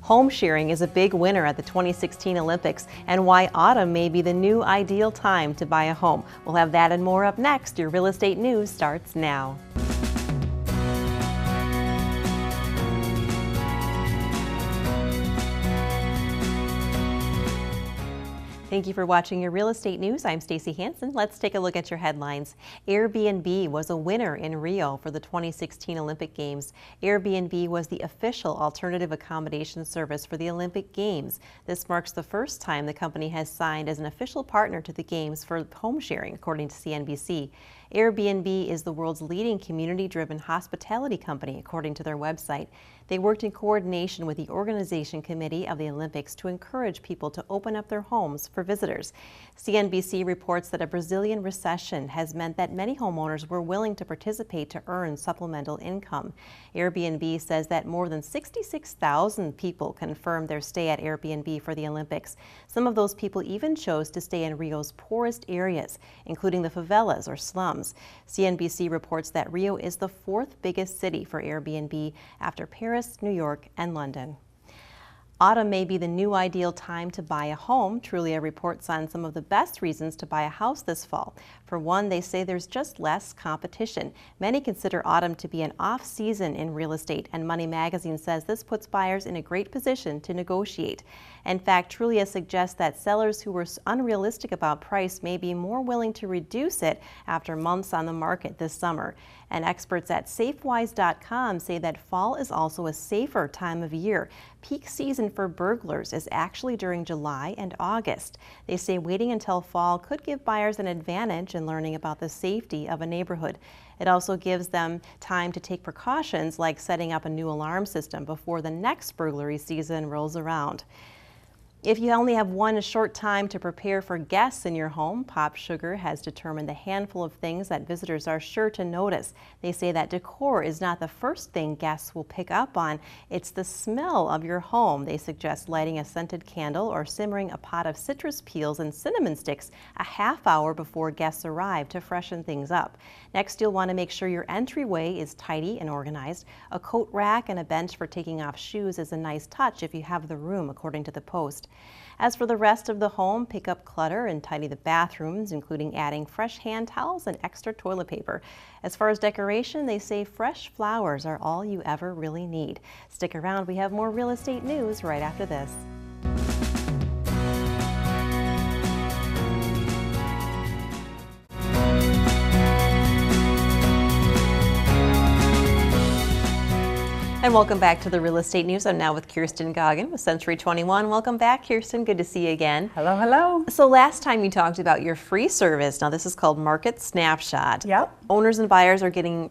Home sharing is a big winner at the 2016 Olympics, and why autumn may be the new ideal time to buy a home. We'll have that and more up next. Your real estate news starts now. Thank you for watching your real estate news. I'm Stacy Hansen. Let's take a look at your headlines. Airbnb was a winner in Rio for the 2016 Olympic Games. Airbnb was the official alternative accommodation service for the Olympic Games. This marks the first time the company has signed as an official partner to the Games for home sharing, according to CNBC. Airbnb is the world's leading community-driven hospitality company, according to their website. They worked in coordination with the organization committee of the Olympics to encourage people to open up their homes for visitors. CNBC reports that a Brazilian recession has meant that many homeowners were willing to participate to earn supplemental income. Airbnb says that more than 66,000 people confirmed their stay at Airbnb for the Olympics. Some of those people even chose to stay in Rio's poorest areas, including the favelas or slums. CNBC reports that Rio is the fourth biggest city for Airbnb after Paris, New York, and London. Autumn may be the new ideal time to buy a home. Trulia reports on some of the best reasons to buy a house this fall. For one, they say there's just less competition. Many consider autumn to be an off-season in real estate, and Money Magazine says this puts buyers in a great position to negotiate. In fact, Trulia suggests that sellers who were unrealistic about price may be more willing to reduce it after months on the market this summer. And experts at SafeWise.com say that fall is also a safer time of year. Peak season for burglars is actually during July and August. They say waiting until fall could give buyers an advantage in learning about the safety of a neighborhood. It also gives them time to take precautions like setting up a new alarm system before the next burglary season rolls around. If you only have one short time to prepare for guests in your home, Pop Sugar has determined a handful of things that visitors are sure to notice. They say that decor is not the first thing guests will pick up on. It's the smell of your home. They suggest lighting a scented candle or simmering a pot of citrus peels and cinnamon sticks a half hour before guests arrive to freshen things up. Next, you'll want to make sure your entryway is tidy and organized. A coat rack and a bench for taking off shoes is a nice touch if you have the room, according to the Post. As for the rest of the home, pick up clutter and tidy the bathrooms, including adding fresh hand towels and extra toilet paper. As far as decoration, they say fresh flowers are all you ever really need. Stick around, we have more real estate news right after this. And welcome back to the Real Estate News. I'm now with Kirsten Goggin with Century 21. Welcome back, Kirsten. Good to see you again. Hello, hello. So last time you talked about your free service. Now this is called Market Snapshot. Yep. Owners and buyers are getting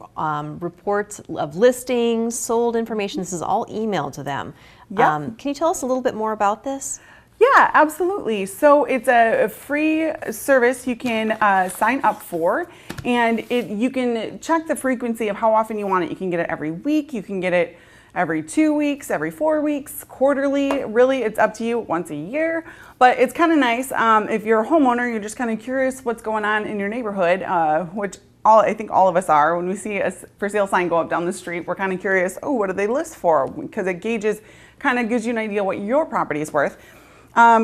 reports of listings, sold information. This is all emailed to them. Yep. Can you tell us a little bit more about this? Yeah, absolutely. So it's a free service you can sign up for, and you can check the frequency of how often you want it. You can get it every week, you can get it every 2 weeks, every 4 weeks, quarterly. Really, it's up to you, once a year. But it's kind of nice if you're a homeowner, you're just kind of curious what's going on in your neighborhood, which I think all of us are. When we see a for sale sign go up down the street, we're kind of curious, oh, what do they list for? Because it kind of gives you an idea what your property is worth.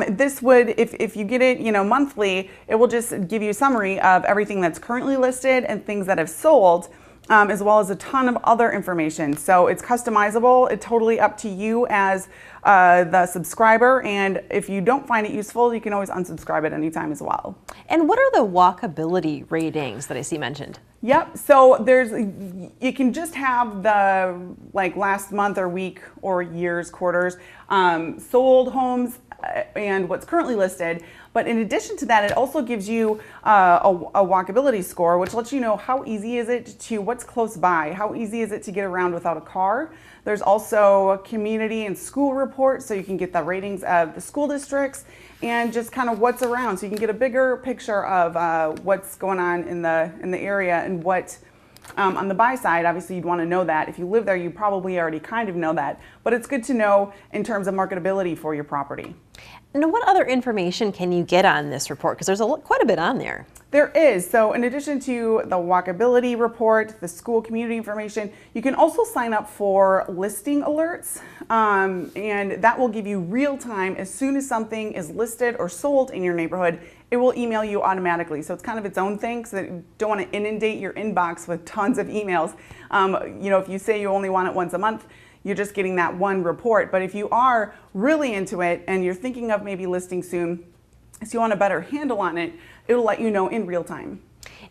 This would, if you get it, monthly, it will just give you a summary of everything that's currently listed and things that have sold, as well as a ton of other information. So it's customizable. It's totally up to you as the subscriber. And if you don't find it useful, you can always unsubscribe at any time as well. And what are the walkability ratings that I see mentioned? Yep. So you can just have the last month or week or years, quarters, sold homes, and what's currently listed. But in addition to that, it also gives you a walkability score, which lets you know how easy is it to what's close by, how easy is it to get around without a car. There's also a community and school report, so you can get the ratings of the school districts and just kind of what's around, so you can get a bigger picture of what's going on in the area and what On the buy side, obviously you'd want to know that. If you live there, you probably already kind of know that, but it's good to know in terms of marketability for your property. And what other information can you get on this report? Because there's quite a bit on there. There is. So in addition to the walkability report, the school community information, you can also sign up for listing alerts. And that will give you real time as soon as something is listed or sold in your neighborhood. It will email you automatically. So it's kind of its own thing, so that you don't want to inundate your inbox with tons of emails. If you say you only want it once a month, you're just getting that one report. But if you are really into it and you're thinking of maybe listing soon, so you want a better handle on it, it'll let you know in real time.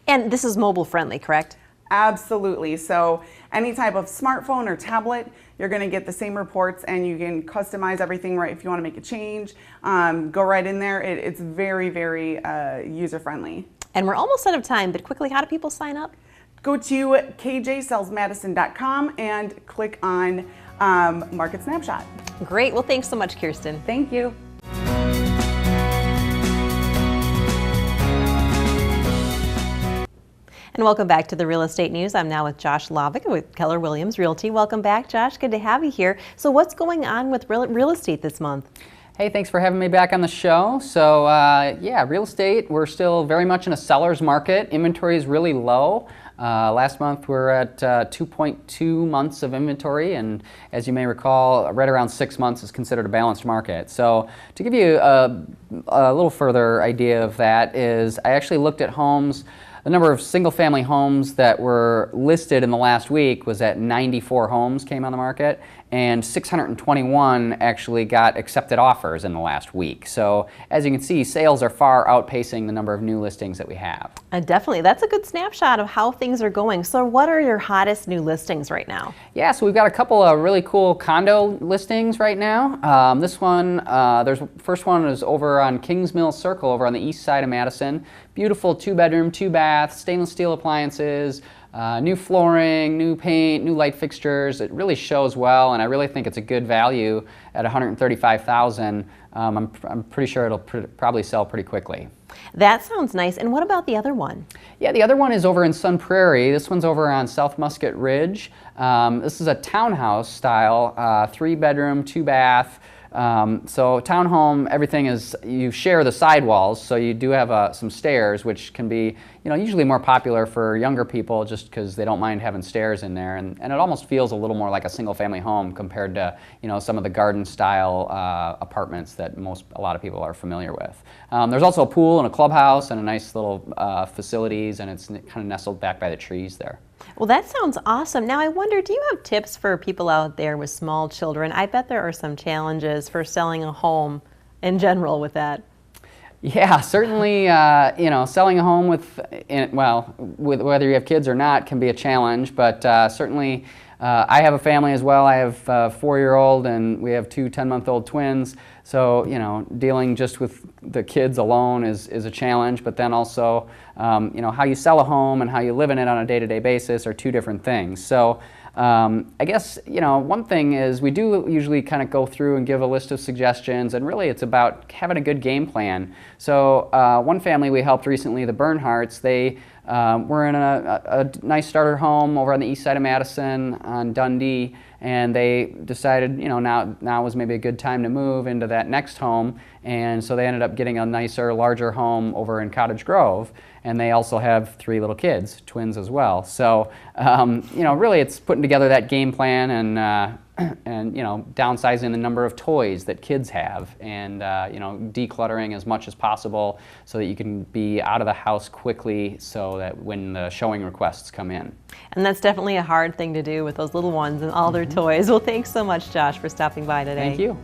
And this is mobile friendly, correct? Absolutely. So any type of smartphone or tablet, you're going to get the same reports, and you can customize everything right if you want to make a change. Go right in there. It's very, very user-friendly. And we're almost out of time, but quickly, how do people sign up? Go to kjsellsmadison.com and click on Market Snapshot. Great. Well, thanks so much, Kirsten. Thank you. And welcome back to the Real Estate News. I'm now with Josh Lovick with Keller Williams Realty. Welcome back, Josh. Good to have you here. So what's going on with real estate this month? Hey, thanks for having me back on the show. So yeah, real estate, we're still very much in a seller's market. Inventory is really low. Last month we're at 2.2 months of inventory, and as you may recall, right around 6 months is considered a balanced market. So to give you a little further idea of that is, I actually looked at homes. The number of single-family homes that were listed in the last week was at 94 homes came on the market, and 621 actually got accepted offers in the last week. So as you can see, sales are far outpacing the number of new listings that we have. Definitely. That's a good snapshot of how things are going. So what are your hottest new listings right now? Yeah, so we've got a couple of really cool condo listings right now. This one, first one is over on Kings Mill Circle over on the east side of Madison. Beautiful 2-bedroom, 2-bath, stainless steel appliances, new flooring, new paint, new light fixtures. It really shows well, and I really think it's a good value at $135,000. I'm pretty sure it'll probably sell pretty quickly. That sounds nice. And what about the other one? Yeah, the other one is over in Sun Prairie. This one's over on South Musket Ridge. This is a townhouse style, 3-bedroom, 2-bath. So townhome, everything is, you share the sidewalls, so you do have some stairs, which can be, usually more popular for younger people just because they don't mind having stairs in there, and it almost feels a little more like a single-family home compared to, some of the garden-style apartments that a lot of people are familiar with. There's also a pool and a clubhouse and a nice little facilities, and it's kind of nestled back by the trees there. Well, that sounds awesome. Now, I wonder, do you have tips for people out there with small children? I bet there are some challenges for selling a home in general with that. Yeah, certainly, selling a home with whether you have kids or not can be a challenge, but certainly I have a family as well. I have a 4-year-old and we have 2 10-month-old twins. So, dealing just with the kids alone is a challenge, but then also, how you sell a home and how you live in it on a day-to-day basis are 2 different things. So, I guess, one thing is we do usually kind of go through and give a list of suggestions, and really it's about having a good game plan. So, one family we helped recently, the Bernhardts, they were in a nice starter home over on the east side of Madison on Dundee, and they decided, now was maybe a good time to move into that next home, and so they ended up getting a nicer, larger home over in Cottage Grove, and they also have 3 little kids, twins as well. So, really it's putting together that game plan and downsizing the number of toys that kids have, and decluttering as much as possible so that you can be out of the house quickly so that when the showing requests come in. And that's definitely a hard thing to do with those little ones and all their toys. Well, thanks so much, Josh, for stopping by today. Thank you.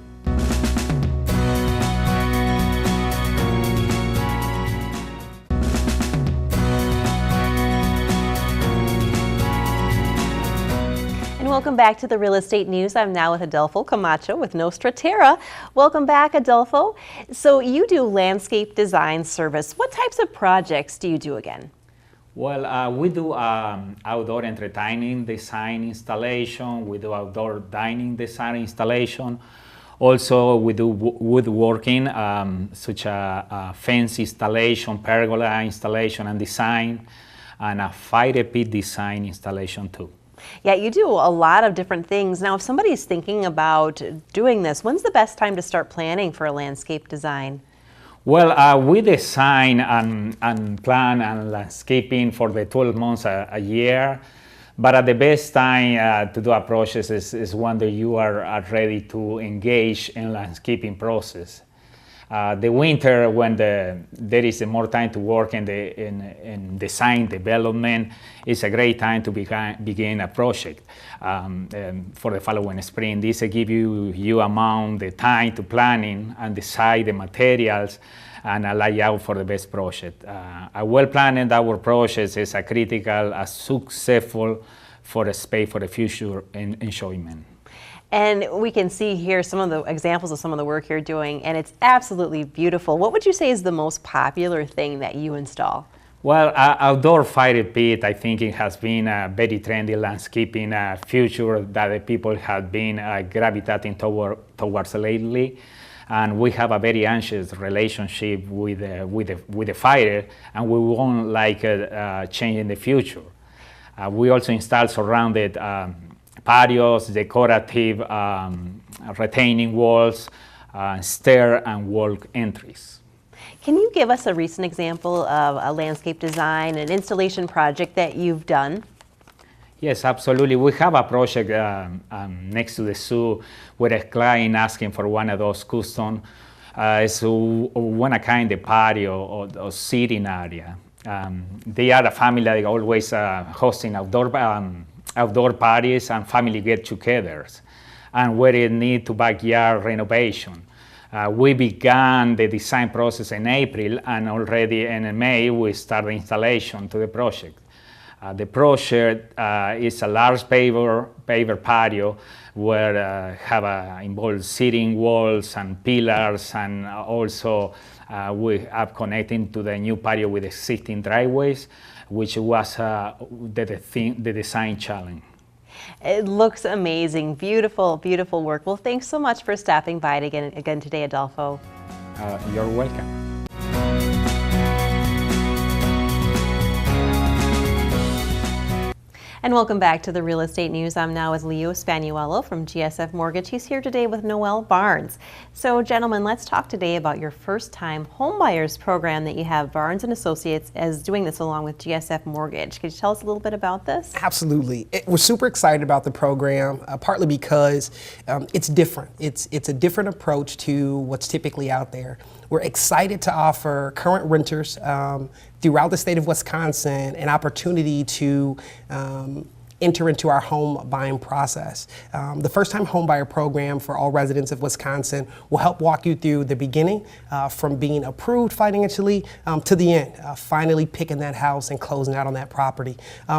Welcome back to the Real Estate News. I'm now with Adolfo Camacho with Nostra Terra. Welcome back, Adolfo. So you do landscape design service. What types of projects do you do again? Well, we do outdoor entertaining design installation. We do outdoor dining design installation. Also, we do woodworking, such as fence installation, pergola installation and design. and a fire pit design installation too. Yeah, you do a lot of different things. Now, if somebody's thinking about doing this, when's the best time to start planning for a landscape design? Well, we design and plan and landscaping for the 12 months a year, but at the best time to do a process is when you are ready to engage in landscaping process. The winter, when there is more time to work in design development, is a great time to begin a project for the following spring. This gives you the time to planning and decide the materials and a layout for the best project. A well-planned our process is a critical, successful for a space for the future enjoyment. And we can see here some of the examples of some of the work you're doing, and it's absolutely beautiful. What would you say is the most popular thing that you install? Well, outdoor fire pit, I think it has been a very trendy landscaping future that the people have been gravitating towards lately. And we have a very anxious relationship with the fire, and we won't like change in the future. We also install surrounded patios, decorative retaining walls, stair and walk entries. Can you give us a recent example of a landscape design, an installation project that you've done? Yes, absolutely. We have a project next to the zoo where a client asking for one of those custom. It's one kind of patio or seating area. They are a family that always hosting outdoor parties and family get-togethers, and where it need to backyard renovation. We began the design process in April, and already in May we start the installation to the project. The project is a large paver patio where involved seating walls and pillars, and also we are connecting to the new patio with existing driveways, which was the design challenge. It looks amazing. Beautiful, beautiful work. Well, thanks so much for stopping by again today, Adolfo. You're welcome. And welcome back to the Real Estate News. I'm now with Leo Spanuello from GSF Mortgage. He's here today with Noel Barnes. So, gentlemen, let's talk today about your first-time homebuyers program that you have. Barnes & Associates is doing this along with GSF Mortgage. Could you tell us a little bit about this? Absolutely. We're super excited about the program, partly because it's different. It's a different approach to what's typically out there. We're excited to offer current renters throughout the state of Wisconsin an opportunity to enter into our home buying process. The first-time homebuyer program for all residents of Wisconsin will help walk you through the beginning, from being approved financially to the end, finally picking that house and closing out on that property.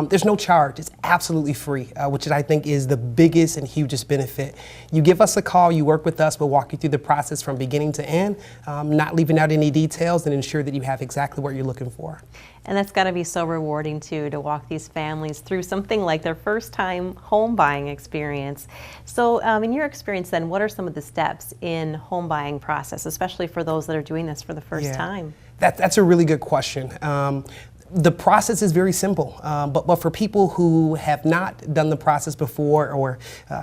There's no charge. It's absolutely free, which I think is the biggest and hugest benefit. You give us a call, you work with us, we'll walk you through the process from beginning to end, not leaving out any details, and ensure that you have exactly what you're looking for. And that's got to be so rewarding, too, to walk these families through something like their first-time home buying experience. So in your experience, then, what are some of the steps in home buying process, especially for those that are doing this for the first time? That's a really good question. The process is very simple, but for people who have not done the process before or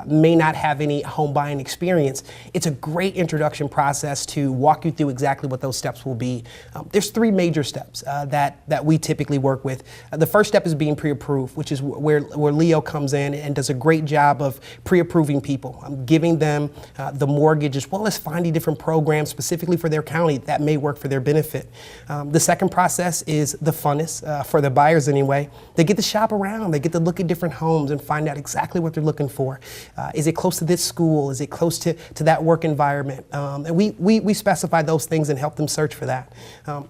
may not have any home buying experience, it's a great introduction process to walk you through exactly what those steps will be. There's three major steps that we typically work with. The first step is being pre-approved, which is where Leo comes in and does a great job of pre-approving people, giving them the mortgage as well as finding different programs specifically for their county that may work for their benefit. The second process is the funnest. For the buyers anyway. They get to shop around, they get to look at different homes and find out exactly what they're looking for. Is it close to this school? Is it close to that work environment? And we specify those things and help them search for that.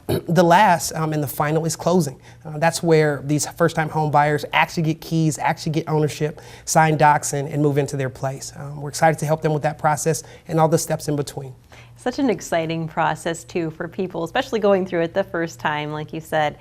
The last and the final is closing. That's where these first-time home buyers actually get keys, actually get ownership, sign docs, and move into their place. We're excited to help them with that process and all the steps in between. Such an exciting process, too, for people, especially going through it the first time, like you said.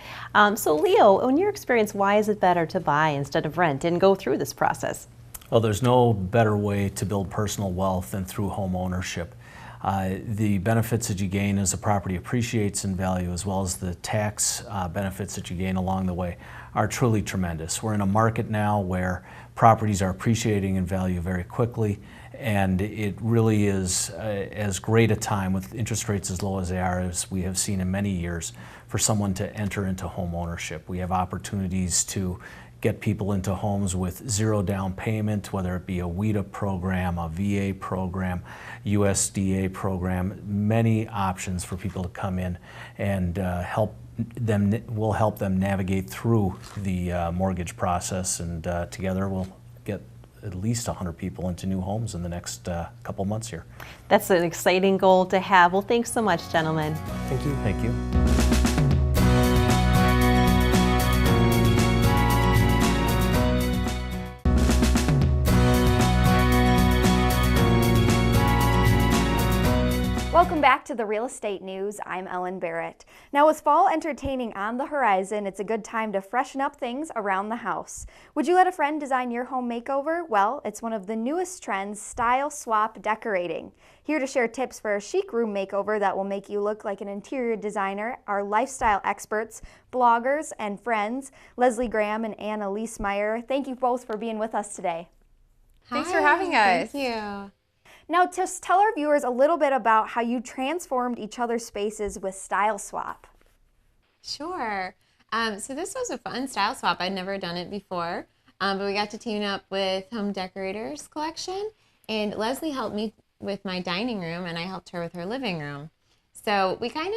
So, Leo, in your experience, why is it better to buy instead of rent and go through this process? Well, there's no better way to build personal wealth than through home ownership. The benefits that you gain as the property appreciates in value, as well as the tax benefits that you gain along the way, are truly tremendous. We're in a market now where properties are appreciating in value very quickly, and it really is as great a time, with interest rates as low as they are, as we have seen in many years, for someone to enter into home ownership. We have opportunities to get people into homes with zero down payment, whether it be a WIDA program, a VA program, USDA program, many options for people to come in and we'll help them navigate through the mortgage process, and together we'll get at least 100 people into new homes in the next couple months here. That's an exciting goal to have. Well, thanks so much, gentlemen. Thank you. Thank you. Welcome back to the Real Estate News. I'm Ellen Barrett. Now, with fall entertaining on the horizon, it's a good time to freshen up things around the house. Would you let a friend design your home makeover? Well, it's one of the newest trends, style swap decorating. Here to share tips for a chic room makeover that will make you look like an interior designer are lifestyle experts, bloggers, and friends, Leslie Graham and Anna Leesmeyer. Thank you both for being with us today. Thanks for having us. Thank you. Now, just tell our viewers a little bit about how you transformed each other's spaces with Style Swap. Sure. So this was a fun style swap. I'd never done it before, but we got to team up with Home Decorators Collection, and Leslie helped me with my dining room, and I helped her with her living room. So we kind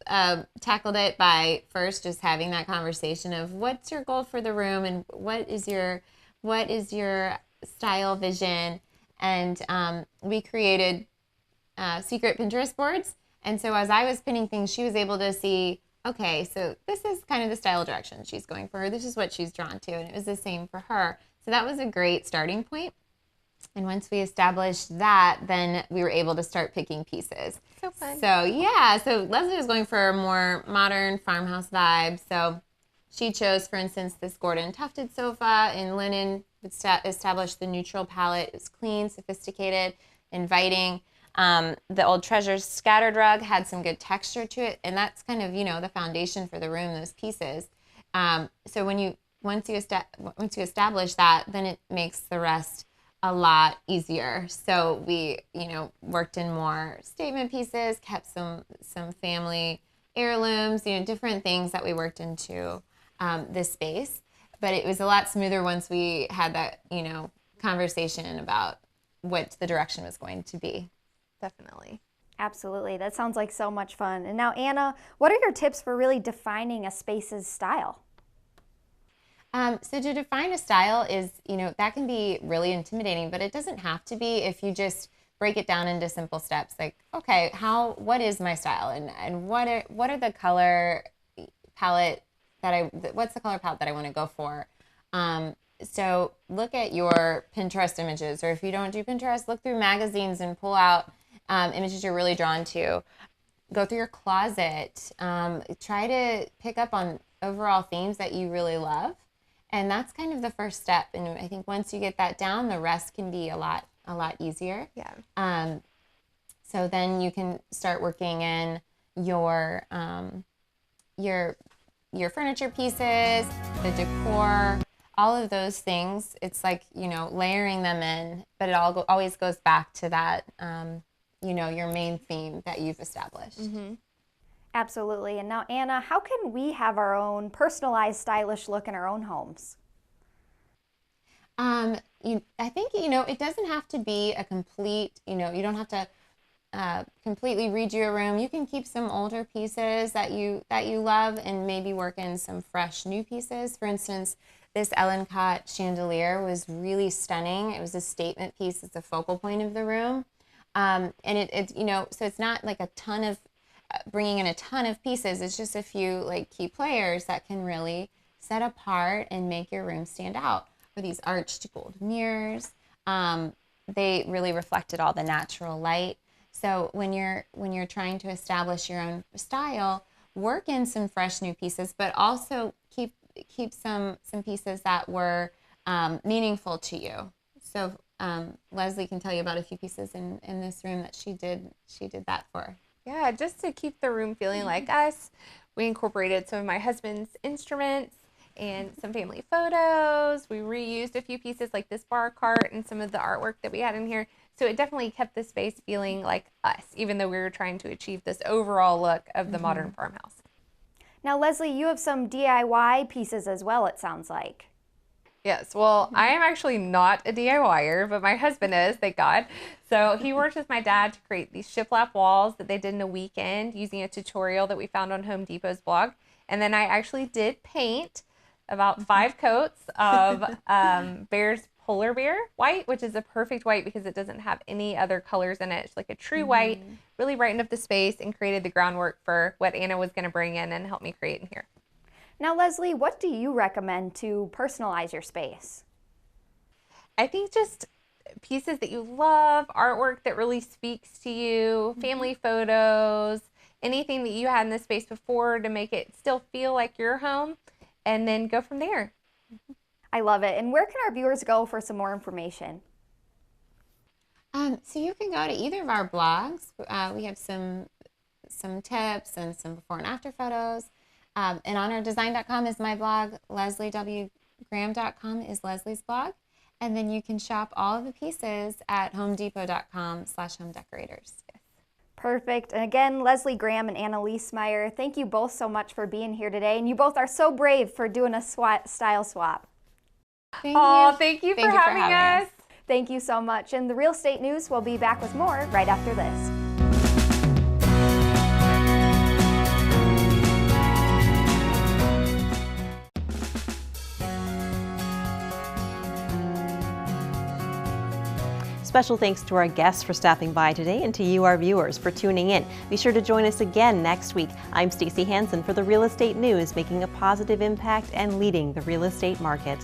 of tackled it by first just having that conversation of what's your goal for the room and what is your style vision. And we created secret Pinterest boards. And so as I was pinning things, she was able to see, okay, so this is kind of the style direction she's going for. This is what she's drawn to. And it was the same for her. So that was a great starting point. And once we established that, then we were able to start picking pieces. So fun. So yeah, so Leslie was going for a more modern farmhouse vibe. So she chose, for instance, this Gordon tufted sofa in linen. Established the neutral palette. It was clean, sophisticated, inviting. The old Treasures scattered rug had some good texture to it, and that's kind of, the foundation for the room, those pieces. So once you establish that, then it makes the rest a lot easier. So we, worked in more statement pieces, kept some family heirlooms, different things that we worked into this space. But it was a lot smoother once we had that, conversation about what the direction was going to be. Definitely. Absolutely. That sounds like so much fun. And now, Anna, what are your tips for really defining a space's style? So to define a style is, that can be really intimidating, but it doesn't have to be if you just break it down into simple steps. Like, okay, what is my style, and what are the color palette what's the color palette that I want to go for? So look at your Pinterest images, or if you don't do Pinterest, look through magazines and pull out images you're really drawn to. Go through your closet. Try to pick up on overall themes that you really love. And that's kind of the first step. And I think once you get that down, the rest can be a lot easier. Yeah. So then you can start working in your furniture pieces, the decor, all of those things. It's like, layering them in, but it always goes back to that, your main theme that you've established. Mm-hmm. Absolutely. And now, Anna, how can we have our own personalized, stylish look in our own homes? I think, it doesn't have to be a complete, you don't have to completely redo your room. You can keep some older pieces that you love and maybe work in some fresh new pieces. For instance, this Ellen Cott chandelier was really stunning. It was a statement piece. It's a focal point of the room. And it's so it's not like a ton of bringing in a ton of pieces. It's just a few key players that can really set apart and make your room stand out. Or these arched gold mirrors. They really reflected all the natural light. So when you're trying to establish your own style, work in some fresh new pieces, but also keep some pieces that were meaningful to you. So Leslie can tell you about a few pieces in this room that she did that for. Yeah, just to keep the room feeling like us, we incorporated some of my husband's instruments and some family photos. We reused a few pieces like this bar cart and some of the artwork that we had in here. So it definitely kept the space feeling like us, even though we were trying to achieve this overall look of the modern farmhouse. Now, Leslie, you have some DIY pieces as well, it sounds like. Yes, well, I am actually not a DIYer, but my husband is, thank God. So he worked with my dad to create these shiplap walls that they did in a weekend using a tutorial that we found on Home Depot's blog. And then I actually did paint about 5 coats of Bear's Polar Bear white, which is a perfect white because it doesn't have any other colors in it. It's like a true white, really brightened up the space and created the groundwork for what Anna was going to bring in and help me create in here. Now, Leslie, what do you recommend to personalize your space? I think just pieces that you love, artwork that really speaks to you, family photos, anything that you had in this space before to make it still feel like your home, and then go from there. I love it. And where can our viewers go for some more information? So you can go to either of our blogs. We have some tips and some before and after photos. And honordesign.com is my blog. LeslieWGraham.com is Leslie's blog. And then you can shop all of the pieces at homedepot.com/homedecorators. Yes. Perfect. And again, Leslie Graham and Anna Leesmeyer, thank you both so much for being here today. And you both are so brave for doing a style swap. Thank you for having us. Thank you so much. And the Real Estate News will be back with more right after this. Special thanks to our guests for stopping by today and to you, our viewers, for tuning in. Be sure to join us again next week. I'm Stacey Hansen for the Real Estate News, making a positive impact and leading the real estate market.